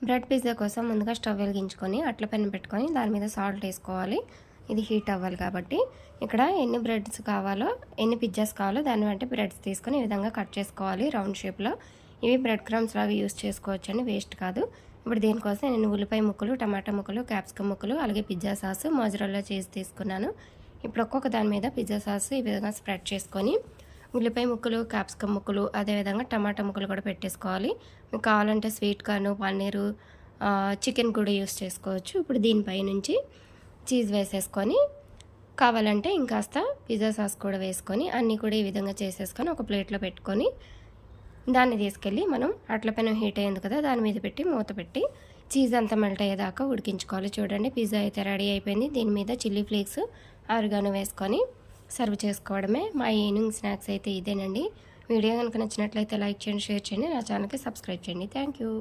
Bread pizza కోసం ముందుగా stove వెలిగించుకొని అట్ల పెనం పెట్టుకొని దాని మీద సాల్ట్ వేసుకోవాలి. ఇది హీట్ అవ్వాలి కాబట్టి ఇక్కడ ఎన్ని బ్రెడ్స్ కావాలో, ఎన్ని పిజ్జాస్ కావాలో దాన్ని బట్టి బ్రెడ్స్ తీసుకొని ఈ విధంగా కట్ చేసుకోవాలి రౌండ్ షేప్లో. ఇవి బ్రెడ్ క్రమ్స్ లాగా యూస్ చేసుకోవచ్చండి, వేస్ట్ కాదు. ఇప్పుడు దీనికోసం నేను ఉల్లిపాయ ముక్కలు, టమాటా ముక్కలు, క్యాప్సికమ్ ముక్కలు, అలాగే పిజ్జా సాస్, మోజరెల్లా చీజ్ తీసుకున్నాను. ఇప్పుడు ఒక్కొక్క దాని మీద పిజ్జా సాస్ ఈ విధంగా స్ప్రెడ్ చేసుకొని ఉల్లిపాయ ముక్కలు, క్యాప్సికమ్ ముక్కలు, అదేవిధంగా టమాటా ముక్కలు కూడా పెట్టేసుకోవాలి. మీకు కావాలంటే స్వీట్ కార్న్, పన్నీరు, చికెన్ కూడా యూస్ చేసుకోవచ్చు. ఇప్పుడు దీనిపై నుంచి చీజ్ వేసేసుకొని కావాలంటే ఇంకాస్త పిజ్జా సాస్ కూడా వేసుకొని అన్నీ కూడా ఈ విధంగా చేసేసుకొని ఒక ప్లేట్లో పెట్టుకొని దాన్ని తీసుకెళ్ళి మనం అట్ల పెనం హీట్ అయ్యింది కదా, దాని మీద పెట్టి మూత పెట్టి చీజ్ అంతా మెల్ట్ అయ్యేదాకా ఉడికించుకోవాలి. చూడండి, పిజ్జా అయితే రెడీ అయిపోయింది. దీని మీద చిల్లీ ఫ్లేక్స్, ఆరిగానో వేసుకొని సర్వ్ చేసుకోవడమే. మా ఈవినింగ్ స్నాక్స్ అయితే ఇదేనండి. వీడియో కనుక నచ్చినట్లయితే లైక్ చేయండి, షేర్ చేయండి, నా ఛానల్కి సబ్స్క్రైబ్ చేయండి. Thank you.